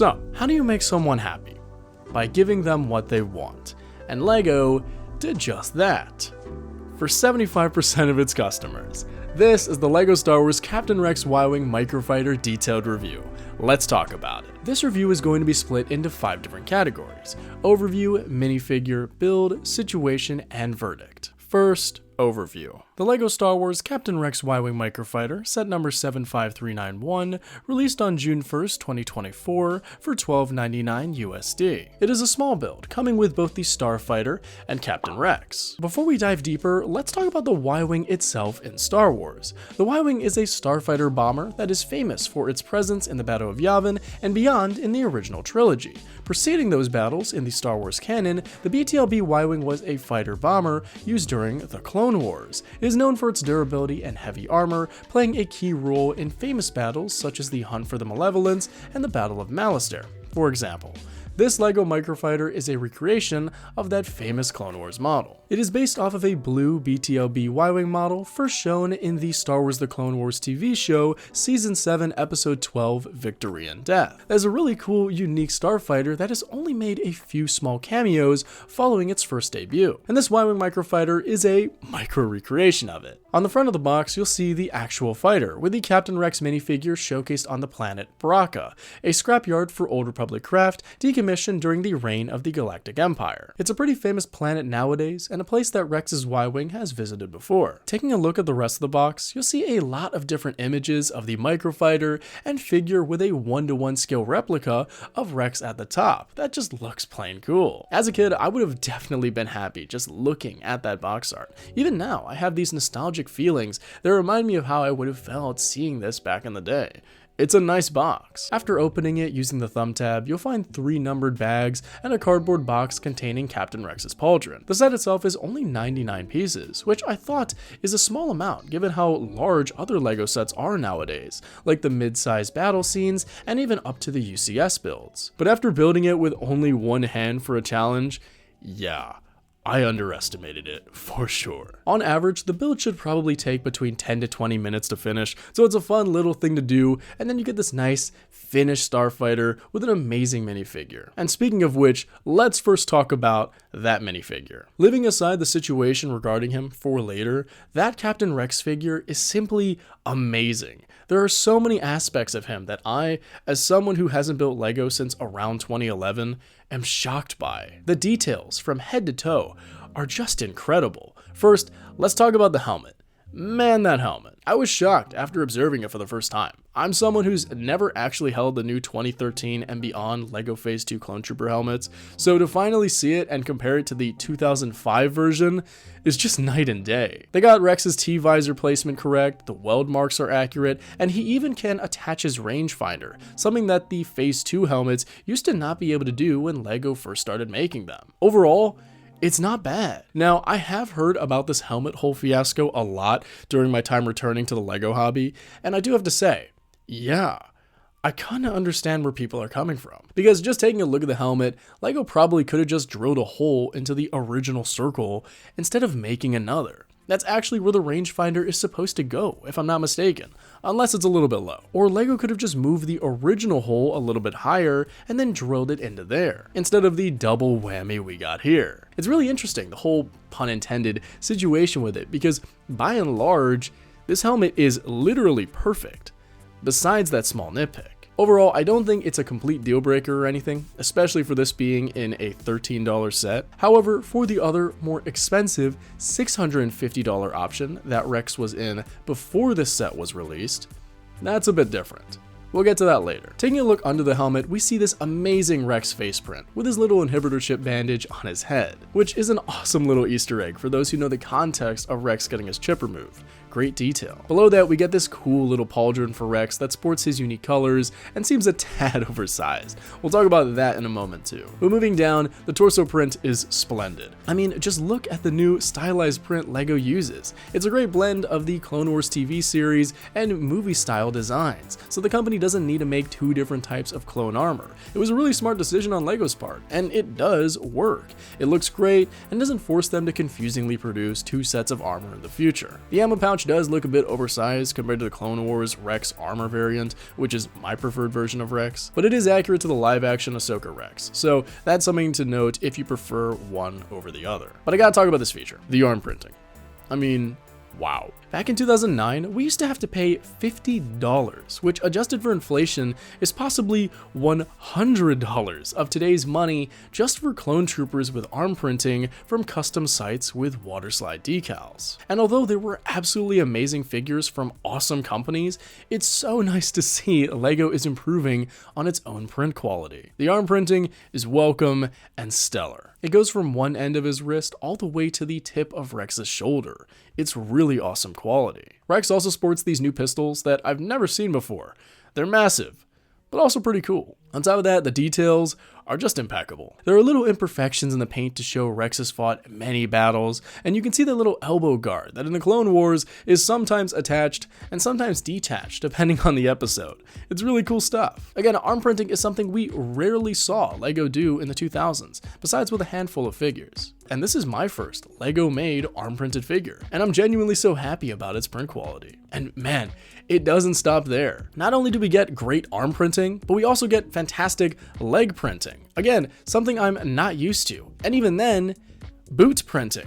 So, how do you make someone happy? By giving them what they want. And LEGO did just that. For 75% of its customers. This is the LEGO Star Wars Captain Rex Y-Wing Microfighter detailed review. Let's talk about it. This review is going to be split into 5 different categories: overview, minifigure, build, situation, and verdict. First, overview. The LEGO Star Wars Captain Rex Y-Wing Microfighter, set number 75391, released on June 1st, 2024 for $12.99 USD. It is a small build, coming with both the Starfighter and Captain Rex. Before we dive deeper, let's talk about the Y-Wing itself in Star Wars. The Y-Wing is a starfighter bomber that is famous for its presence in the Battle of Yavin and beyond in the original trilogy. Preceding those battles in the Star Wars canon, the BTLB Y-Wing was a fighter bomber used during the Clone Wars. It is known for its durability and heavy armor, playing a key role in famous battles such as the Hunt for the Malevolence and the Battle of Malastare, for example. This LEGO Microfighter is a recreation of that famous Clone Wars model. It is based off of a blue BTLB Y-Wing model first shown in the Star Wars The Clone Wars TV show, Season 7, Episode 12, Victory and Death. That is a really cool, unique starfighter that has only made a few small cameos following its first debut. And this Y-Wing Microfighter is a micro-recreation of it. On the front of the box, you'll see the actual fighter, with the Captain Rex minifigure showcased on the planet Baraka, a scrapyard for Old Republic craft decommissioned during the reign of the Galactic Empire. It's a pretty famous planet nowadays, and a place that Rex's Y-Wing has visited before. Taking a look at the rest of the box, you'll see a lot of different images of the Microfighter and figure with a 1-to-1 scale replica of Rex at the top. That just looks plain cool. As a kid, I would have definitely been happy just looking at that box art. Even now, I have these nostalgic feelings that remind me of how I would have felt seeing this back in the day. It's a nice box. After opening it using the thumb tab, you'll find 3 numbered bags and a cardboard box containing Captain Rex's pauldron. The set itself is only 99 pieces, which I thought is a small amount given how large other LEGO sets are nowadays, like the mid-size battle scenes and even up to the UCS builds. But after building it with only one hand for a challenge, yeah, I underestimated it, for sure. On average, the build should probably take between 10 to 20 minutes to finish, so it's a fun little thing to do, and then you get this nice, finished starfighter with an amazing minifigure. And speaking of which, let's first talk about that minifigure. Leaving aside the situation regarding him for later, that Captain Rex figure is simply amazing. There are so many aspects of him that I, as someone who hasn't built LEGO since around 2011, am shocked by. The details from head to toe are just incredible. First, let's talk about the helmet. Man, that helmet. I was shocked after observing it for the first time. I'm someone who's never actually held the new 2013 and beyond LEGO Phase 2 Clone Trooper helmets, so to finally see it and compare it to the 2005 version is just night and day. They got Rex's T-visor placement correct, the weld marks are accurate, and he even can attach his rangefinder, something that the Phase 2 helmets used to not be able to do when LEGO first started making them. Overall, it's not bad. Now, I have heard about this helmet hole fiasco a lot during my time returning to the LEGO hobby, and I do have to say, yeah, I kinda understand where people are coming from. Because just taking a look at the helmet, LEGO probably could have just drilled a hole into the original circle instead of making another. That's actually where the rangefinder is supposed to go, if I'm not mistaken, unless it's a little bit low. Or LEGO could have just moved the original hole a little bit higher and then drilled it into there, instead of the double whammy we got here. It's really interesting, the whole pun intended situation with it, because by and large, this helmet is literally perfect, besides that small nitpick. Overall, I don't think it's a complete deal breaker or anything, especially for this being in a $13 set. However, for the other, more expensive $650 option that Rex was in before this set was released, that's a bit different. We'll get to that later. Taking a look under the helmet, we see this amazing Rex face print with his little inhibitor chip bandage on his head, which is an awesome little Easter egg for those who know the context of Rex getting his chip removed. Great detail. Below that, we get this cool little pauldron for Rex that sports his unique colors and seems a tad oversized. We'll talk about that in a moment too. But moving down, the torso print is splendid. I mean, just look at the new stylized print LEGO uses. It's a great blend of the Clone Wars TV series and movie style designs, so the company doesn't need to make 2 different types of clone armor. It was a really smart decision on LEGO's part, and it does work. It looks great and doesn't force them to confusingly produce 2 sets of armor in the future. The ammo pouch pouch does look a bit oversized compared to the Clone Wars Rex armor variant, which is my preferred version of Rex, but it is accurate to the live-action Ahsoka Rex, so that's something to note if you prefer one over the other. But I gotta talk about this feature, the arm printing. I mean, wow. Back in 2009, we used to have to pay $50, which adjusted for inflation is possibly $100 of today's money just for clone troopers with arm printing from custom sites with waterslide decals. And although there were absolutely amazing figures from awesome companies, it's so nice to see LEGO is improving on its own print quality. The arm printing is welcome and stellar. It goes from one end of his wrist all the way to the tip of Rex's shoulder. It's really awesome quality. Rex also sports these new pistols that I've never seen before. They're massive, but also pretty cool. On top of that, the details are just impeccable. There are little imperfections in the paint to show Rex has fought many battles, and you can see that little elbow guard that in the Clone Wars is sometimes attached and sometimes detached depending on the episode. It's really cool stuff. Again, arm printing is something we rarely saw LEGO do in the 2000s, besides with a handful of figures. And this is my first LEGO made arm printed figure, and I'm genuinely so happy about its print quality. And man, it doesn't stop there. Not only do we get great arm printing, but we also get fantastic leg printing. Again, something I'm not used to. And even then, boot printing.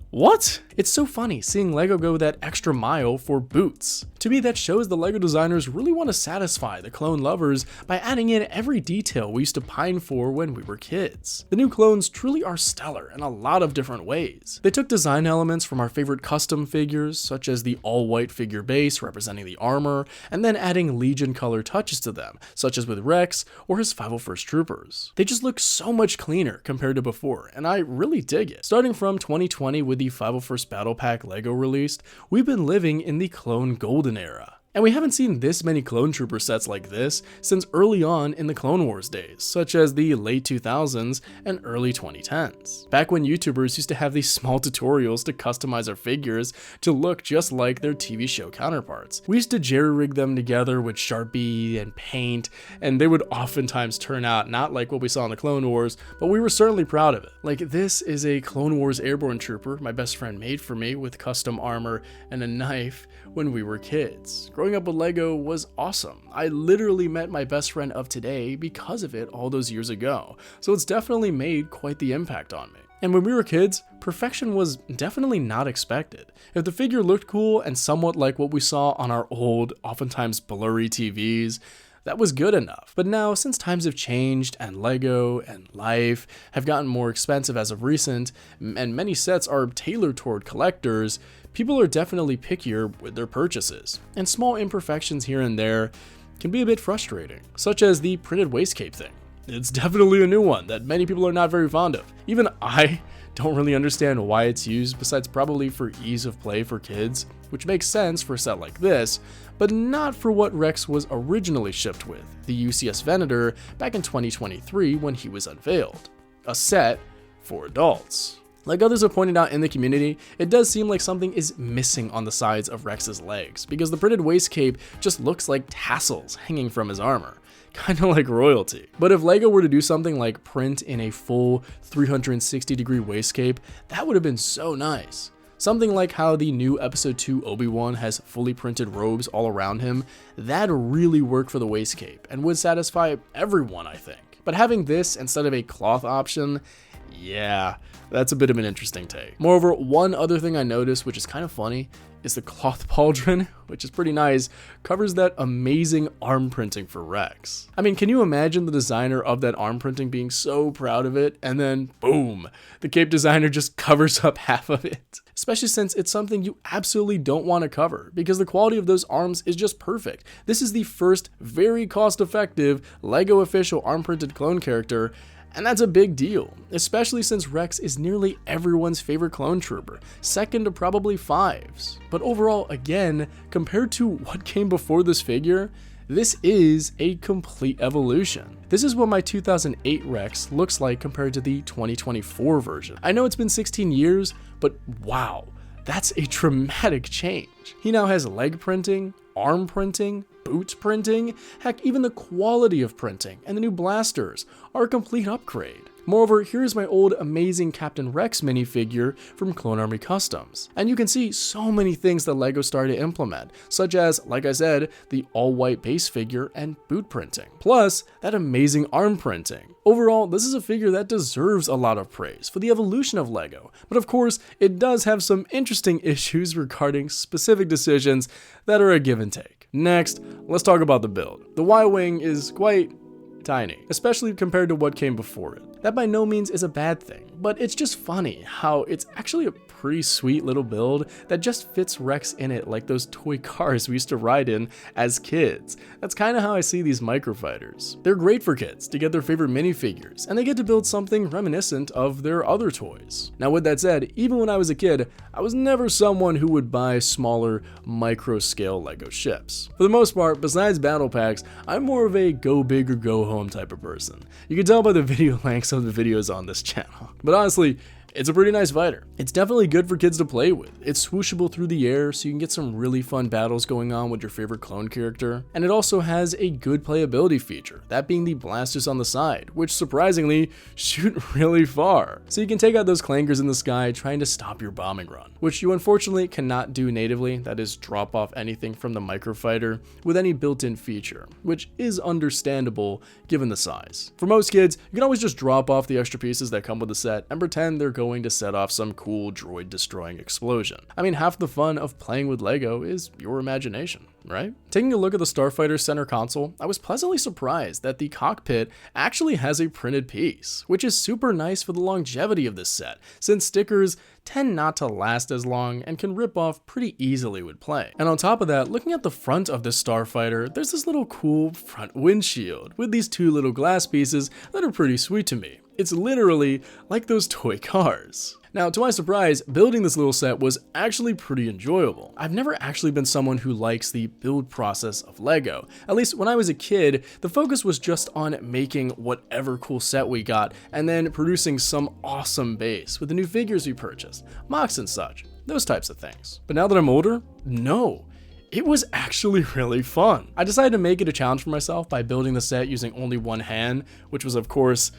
What? It's so funny seeing LEGO go that extra mile for boots. To me, that shows the LEGO designers really want to satisfy the clone lovers by adding in every detail we used to pine for when we were kids. The new clones truly are stellar in a lot of different ways. They took design elements from our favorite custom figures, such as the all-white figure base representing the armor, and then adding Legion color touches to them, such as with Rex or his 501st Troopers. They just look so much cleaner compared to before, and I really dig it. Starting from 2020 with the 501st Battle Pack LEGO released, we've been living in the Clone Golden era. And we haven't seen this many Clone Trooper sets like this since early on in the Clone Wars days, such as the late 2000s and early 2010s. Back when YouTubers used to have these small tutorials to customize our figures to look just like their TV show counterparts. We used to jerry-rig them together with Sharpie and paint, and they would oftentimes turn out not like what we saw in the Clone Wars, but we were certainly proud of it. Like, this is a Clone Wars Airborne Trooper my best friend made for me with custom armor and a knife when we were kids. Growing up with LEGO was awesome. I literally met my best friend of today because of it all those years ago, so it's definitely made quite the impact on me. And when we were kids, perfection was definitely not expected. If the figure looked cool and somewhat like what we saw on our old, oftentimes blurry TVs, that was good enough. But now, since times have changed and LEGO and life have gotten more expensive as of recent, and many sets are tailored toward collectors, people are definitely pickier with their purchases. And small imperfections here and there can be a bit frustrating, such as the printed waist cape thing. It's definitely a new one that many people are not very fond of. Even I don't really understand why it's used, besides probably for ease of play for kids, which makes sense for a set like this, but not for what Rex was originally shipped with, the UCS Venator, back in 2023 when he was unveiled. A set for adults. Like others have pointed out in the community, it does seem like something is missing on the sides of Rex's legs, because the printed waist cape just looks like tassels hanging from his armor. Kinda like royalty. But if LEGO were to do something like print in a full 360-degree waist cape, that would have been so nice. Something like how the new Episode 2 Obi-Wan has fully printed robes all around him, that'd really work for the waist cape and would satisfy everyone, I think. But having this instead of a cloth option, yeah, that's a bit of an interesting take. Moreover, one other thing I noticed, which is kind of funny, is the cloth pauldron, which is pretty nice, covers that amazing arm printing for Rex. I mean, can you imagine the designer of that arm printing being so proud of it, and then boom, the cape designer just covers up half of it? Especially since it's something you absolutely don't want to cover, because the quality of those arms is just perfect. This is the first very cost-effective LEGO official arm printed clone character, and that's a big deal, especially since Rex is nearly everyone's favorite clone trooper, second to probably Fives. But overall, again, compared to what came before this figure, this is a complete evolution. This is what my 2008 Rex looks like compared to the 2024 version. I know it's been 16 years, but wow, that's a dramatic change. He now has leg printing, arm printing, boot printing, heck, even the quality of printing and the new blasters are a complete upgrade. Moreover, here's my old amazing Captain Rex minifigure from Clone Army Customs. And you can see so many things that LEGO started to implement, such as, like I said, the all-white base figure and boot printing. Plus, that amazing arm printing. Overall, this is a figure that deserves a lot of praise for the evolution of LEGO, but of course, it does have some interesting issues regarding specific decisions that are a give and take. Next, let's talk about the build. The Y-Wing is quite tiny, especially compared to what came before it. That by no means is a bad thing, but it's just funny how it's actually a pretty sweet little build that just fits Rex in it like those toy cars we used to ride in as kids. That's kind of how I see these microfighters. They're great for kids to get their favorite minifigures, and they get to build something reminiscent of their other toys. Now with that said, even when I was a kid, I was never someone who would buy smaller, micro-scale LEGO ships. For the most part, besides battle packs, I'm more of a go big or go home type of person. You can tell by the video lengths of the videos on this channel. But honestly, it's a pretty nice fighter. It's definitely good for kids to play with. It's swooshable through the air, so you can get some really fun battles going on with your favorite clone character. And it also has a good playability feature, that being the blasters on the side, which surprisingly shoot really far. So you can take out those clangers in the sky trying to stop your bombing run, which you unfortunately cannot do natively, that is drop off anything from the microfighter with any built-in feature, which is understandable given the size. For most kids, you can always just drop off the extra pieces that come with the set and pretend they're going to set off some cool droid destroying explosion. I mean, half the fun of playing with LEGO is your imagination, right? Taking a look at the Starfighter's center console, I was pleasantly surprised that the cockpit actually has a printed piece, which is super nice for the longevity of this set, since stickers tend not to last as long and can rip off pretty easily with play. And on top of that, looking at the front of this Starfighter, there's this little cool front windshield with these two little glass pieces that are pretty sweet to me. It's literally like those toy cars. Now, to my surprise, building this little set was actually pretty enjoyable. I've never actually been someone who likes the build process of LEGO. At least when I was a kid, the focus was just on making whatever cool set we got and then producing some awesome base with the new figures we purchased, mocks and such, those types of things. But now that I'm older, no. It was actually really fun. I decided to make it a challenge for myself by building the set using only one hand, which was of course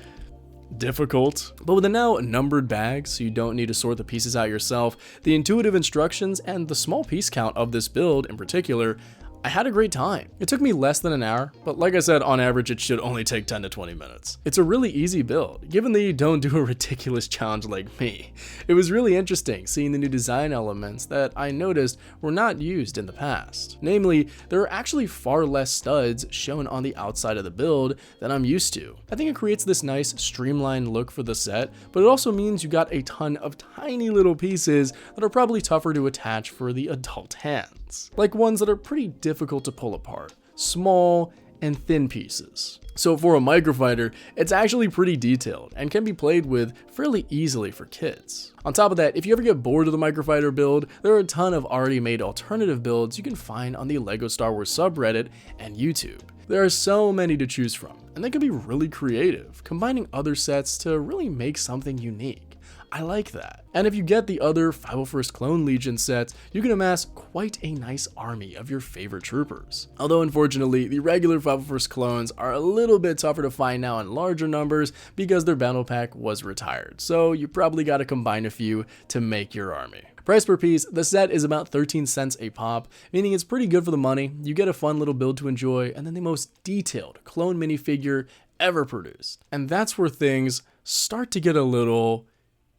difficult, but with the now numbered bag so you don't need to sort the pieces out yourself, the intuitive instructions, and the small piece count of this build in particular, I had a great time. It took me less than an hour, but like I said, on average it should only take 10 to 20 minutes. It's a really easy build, given that you don't do a ridiculous challenge like me. It was really interesting seeing the new design elements that I noticed were not used in the past. Namely, there are actually far less studs shown on the outside of the build than I'm used to. I think it creates this nice streamlined look for the set, but it also means you got a ton of tiny little pieces that are probably tougher to attach for the adult hands, like ones that are pretty difficult to pull apart, small and thin pieces. So for a microfighter, it's actually pretty detailed and can be played with fairly easily for kids. On top of that, if you ever get bored of the microfighter build, there are a ton of already made alternative builds you can find on the LEGO Star Wars subreddit and YouTube. There are so many to choose from, and they can be really creative, combining other sets to really make something unique. I like that. And if you get the other 501st Clone Legion sets, you can amass quite a nice army of your favorite troopers. Although unfortunately, the regular 501st clones are a little bit tougher to find now in larger numbers because their battle pack was retired, so you probably gotta combine a few to make your army. Price per piece, the set is about 13 cents a pop, meaning it's pretty good for the money. You get a fun little build to enjoy, and then the most detailed clone minifigure ever produced. And that's where things start to get a little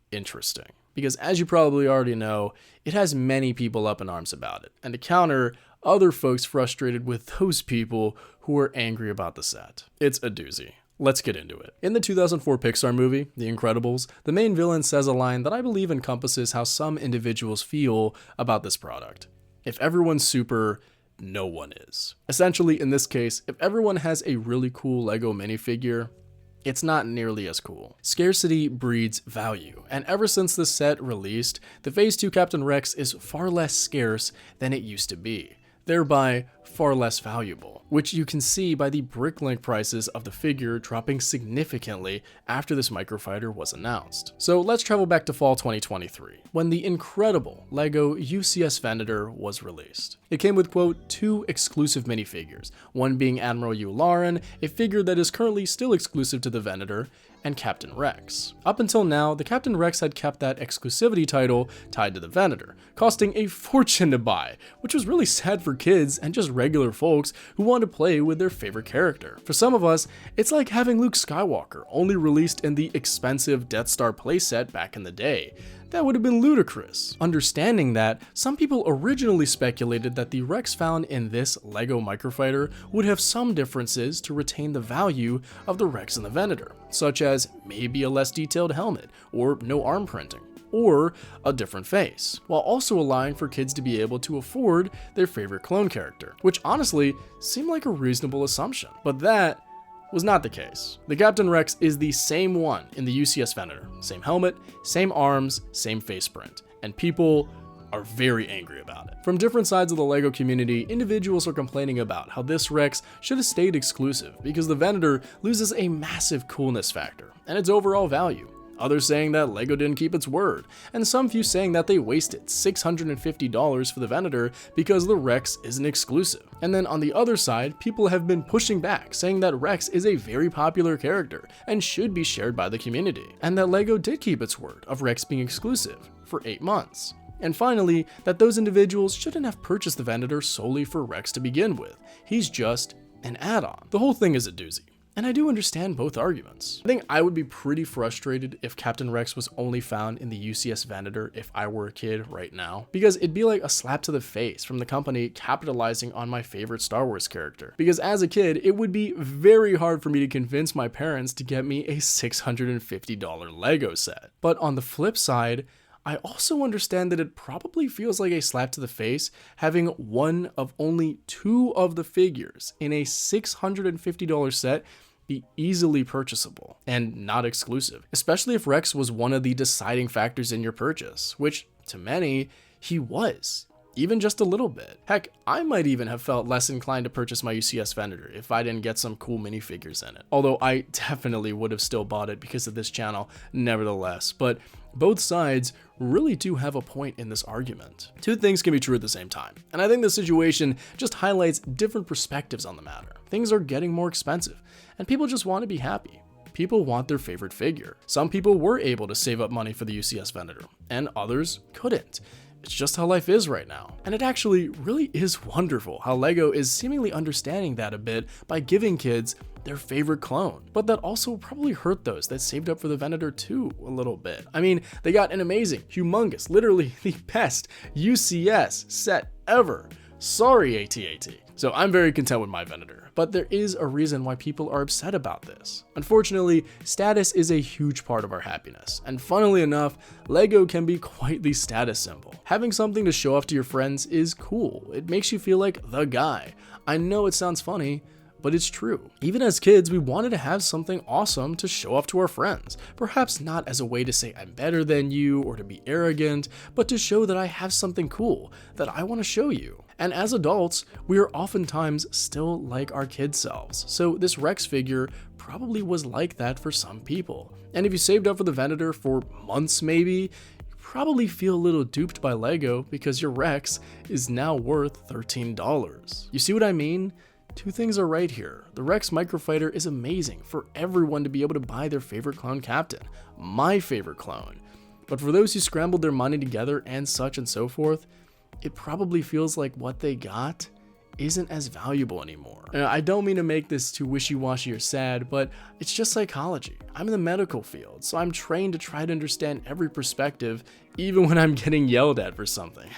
interesting, because as you probably already know, it has many people up in arms about it, and to counter, other folks frustrated with those people who are angry about the set. It's a doozy. Let's get into it. In the 2004 Pixar movie, The Incredibles, the main villain says a line that I believe encompasses how some individuals feel about this product. If everyone's super, no one is. Essentially, in this case, if everyone has a really cool LEGO minifigure, it's not nearly as cool. Scarcity breeds value, and ever since this set released, the Phase 2 Captain Rex is far less scarce than it used to be, thereby far less valuable, which you can see by the bricklink prices of the figure dropping significantly after this microfighter was announced. So let's travel back to fall 2023, when the incredible LEGO UCS Venator was released. It came with, quote, 2 exclusive minifigures, one being Admiral Yularen, a figure that is currently still exclusive to the Venator, and Captain Rex. Up until now, the Captain Rex had kept that exclusivity title tied to the Venator, costing a fortune to buy, which was really sad for kids and just regular folks who want to play with their favorite character. For some of us, it's like having Luke Skywalker only released in the expensive Death Star playset back in the day. That would have been ludicrous. Understanding that, some people originally speculated that the Rex found in this LEGO Microfighter would have some differences to retain the value of the Rex in the Venator, such as maybe a less detailed helmet, or no arm printing, or a different face, while also allowing for kids to be able to afford their favorite clone character, which honestly seemed like a reasonable assumption. But that was not the case. The Captain Rex is the same one in the UCS Venator. Same helmet, same arms, same face print. And people are very angry about it. From different sides of the LEGO community, individuals are complaining about how this Rex should have stayed exclusive because the Venator loses a massive coolness factor and its overall value. Others saying that LEGO didn't keep its word, and some few saying that they wasted $650 for the Venator because the Rex isn't exclusive. And then on the other side, people have been pushing back, saying that Rex is a very popular character and should be shared by the community, and that LEGO did keep its word of Rex being exclusive for 8 months. And finally, that those individuals shouldn't have purchased the Venator solely for Rex to begin with. He's just an add-on. The whole thing is a doozy. And I do understand both arguments. I think I would be pretty frustrated if Captain Rex was only found in the UCS Venator if I were a kid right now, because it'd be like a slap to the face from the company capitalizing on my favorite Star Wars character. Because as a kid, it would be very hard for me to convince my parents to get me a $650 LEGO set. But on the flip side, I also understand that it probably feels like a slap to the face having one of only 2 of the figures in a $650 set be easily purchasable and not exclusive, especially if Rex was one of the deciding factors in your purchase, which to many, he was. Even just a little bit. Heck, I might even have felt less inclined to purchase my UCS Venator if I didn't get some cool minifigures in it. Although I definitely would have still bought it because of this channel, nevertheless. But both sides really do have a point in this argument. 2 things can be true at the same time, and I think this situation just highlights different perspectives on the matter. Things are getting more expensive, and people just want to be happy. People want their favorite figure. Some people were able to save up money for the UCS Venator, and others couldn't. It's just how life is right now. And it actually really is wonderful how LEGO is seemingly understanding that a bit by giving kids their favorite clone. But that also probably hurt those that saved up for the Venator too a little bit. I mean, they got an amazing, humongous, literally the best UCS set ever. Sorry, AT-AT. So I'm very content with my Venator, but there is a reason why people are upset about this. Unfortunately, status is a huge part of our happiness, and funnily enough, LEGO can be quite the status symbol. Having something to show off to your friends is cool. It makes you feel like the guy. I know it sounds funny, but it's true. Even as kids, we wanted to have something awesome to show off to our friends. Perhaps not as a way to say I'm better than you or to be arrogant, but to show that I have something cool that I want to show you. And as adults, we are oftentimes still like our kid selves. So this Rex figure probably was like that for some people. And if you saved up for the Venator for months maybe, you probably feel a little duped by LEGO because your Rex is now worth $13. You see what I mean? 2 things are right here. The Rex Microfighter is amazing for everyone to be able to buy their favorite clone captain, my favorite clone. But for those who scrambled their money together and such and so forth, it probably feels like what they got isn't as valuable anymore. Now, I don't mean to make this too wishy-washy or sad, but it's just psychology. I'm in the medical field, so I'm trained to try to understand every perspective, even when I'm getting yelled at for something.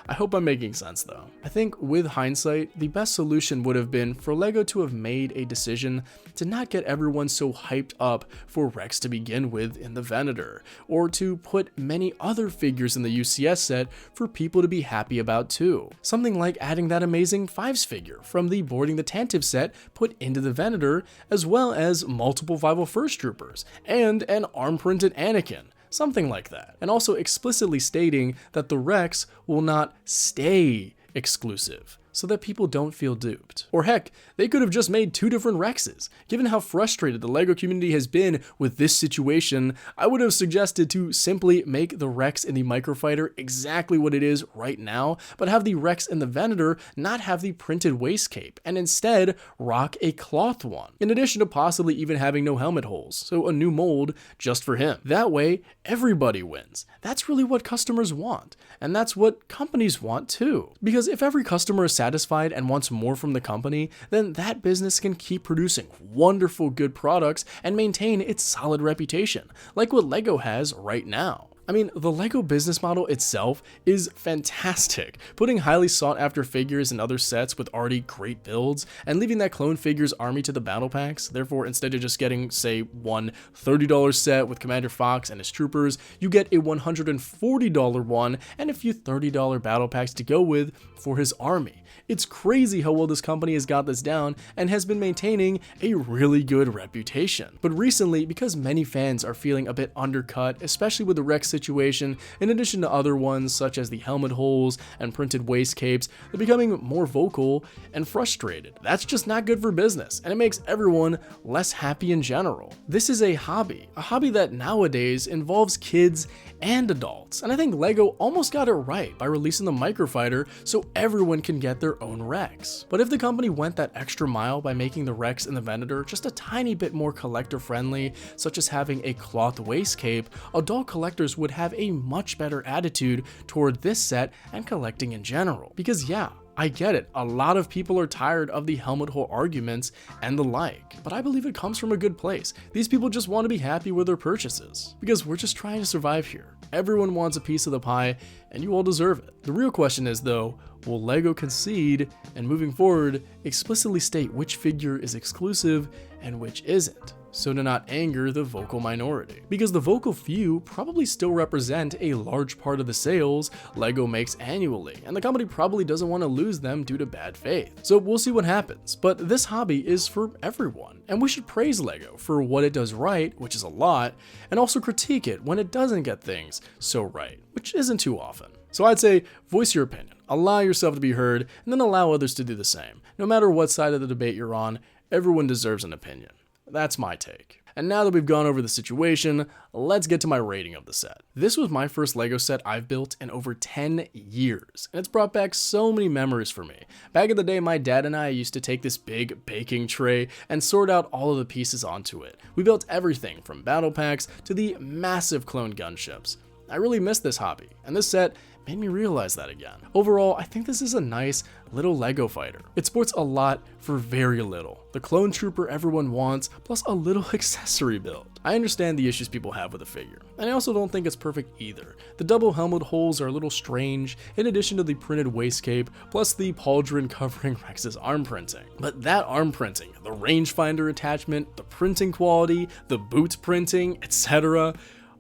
I hope I'm making sense though. I think with hindsight, the best solution would have been for LEGO to have made a decision to not get everyone so hyped up for Rex to begin with in the Venator, or to put many other figures in the UCS set for people to be happy about too. Something like adding that amazing Fives figure from the Boarding the Tantive set put into the Venator, as well as multiple 501st Troopers, and an arm-printed Anakin. Something like that. And also explicitly stating that the Rex will not stay exclusive. so that people don't feel duped. Or heck, they could have just made 2 different Rexes. Given how frustrated the LEGO community has been with this situation, I would have suggested to simply make the Rex in the Microfighter exactly what it is right now, but have the Rex in the Venator not have the printed waist cape, and instead rock a cloth one, in addition to possibly even having no helmet holes, so a new mold just for him. That way, everybody wins. That's really what customers want, and that's what companies want too. Because if every customer is satisfied and wants more from the company, then that business can keep producing wonderful good products and maintain its solid reputation, like what LEGO has right now. I mean, the LEGO business model itself is fantastic, putting highly sought after figures in other sets with already great builds, and leaving that clone figures army to the battle packs. Therefore, instead of just getting, say, one $30 set with Commander Fox and his troopers, you get a $140 one and a few $30 battle packs to go with for his army. It's crazy how well this company has got this down and has been maintaining a really good reputation. But recently, because many fans are feeling a bit undercut, especially with the Rex situation, in addition to other ones such as the helmet holes and printed waist capes, they're becoming more vocal and frustrated. That's just not good for business, and it makes everyone less happy in general. This is a hobby that nowadays involves kids and adults, and I think LEGO almost got it right by releasing the Microfighter so everyone can get their own Rex. But if the company went that extra mile by making the Rex in the Venator just a tiny bit more collector friendly, such as having a cloth waist cape, adult collectors would have a much better attitude toward this set and collecting in general. Because yeah, I get it, a lot of people are tired of the helmet hole arguments and the like, but I believe it comes from a good place. These people just want to be happy with their purchases, because we're just trying to survive here. Everyone wants a piece of the pie, and you all deserve it. The real question is though, will LEGO concede and moving forward explicitly state which figure is exclusive and which isn't, so to not anger the vocal minority? Because the vocal few probably still represent a large part of the sales LEGO makes annually, and the company probably doesn't want to lose them due to bad faith. So we'll see what happens, but this hobby is for everyone, and we should praise LEGO for what it does right, which is a lot, and also critique it when it doesn't get things so right, which isn't too often. So I'd say voice your opinion, allow yourself to be heard, and then allow others to do the same. No matter what side of the debate you're on, everyone deserves an opinion. That's my take. And now that we've gone over the situation, let's get to my rating of the set. This was my first LEGO set I've built in over 10 years, and it's brought back so many memories for me. Back in the day, my dad and I used to take this big baking tray and sort out all of the pieces onto it. We built everything from battle packs to the massive clone gunships. I really miss this hobby, and this set made me realize that again. Overall, I think this is a nice little LEGO fighter. It sports a lot for very little. The clone trooper everyone wants, plus a little accessory build. I understand the issues people have with the figure, and I also don't think it's perfect either. The double helmet holes are a little strange, in addition to the printed waist cape, plus the pauldron covering Rex's arm printing. But that arm printing, the rangefinder attachment, the printing quality, the boots printing, etc.,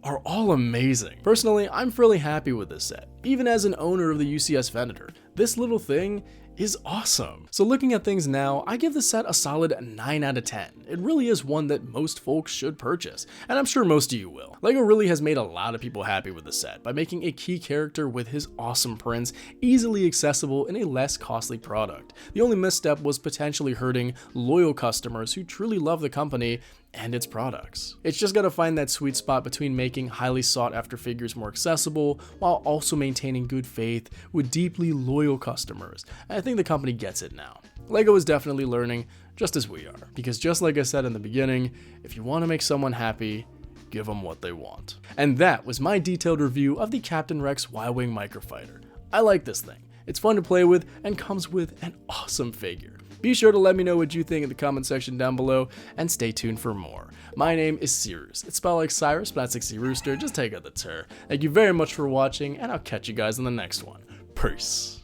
are all amazing. Personally, I'm fairly happy with this set. Even as an owner of the UCS Venator, this little thing is awesome. So looking at things now, I give the set a solid 9 out of 10. It really is one that most folks should purchase, and I'm sure most of you will. LEGO really has made a lot of people happy with the set by making a key character with his awesome prints easily accessible in a less costly product. The only misstep was potentially hurting loyal customers who truly love the company and its products. It's just gotta find that sweet spot between making highly sought after figures more accessible while also maintaining good faith with deeply loyal customers. And I think the company gets it now. LEGO is definitely learning, just as we are. Because just like I said in the beginning, if you want to make someone happy, give them what they want. And that was my detailed review of the Captain Rex Y-Wing Microfighter. I like this thing. It's fun to play with and comes with an awesome figure. Be sure to let me know what you think in the comment section down below, and stay tuned for more. My name is Cyrus. It's spelled like Cyrus, but not sexy Rooster. Just take out the tur. Thank you very much for watching, and I'll catch you guys in the next one. Peace.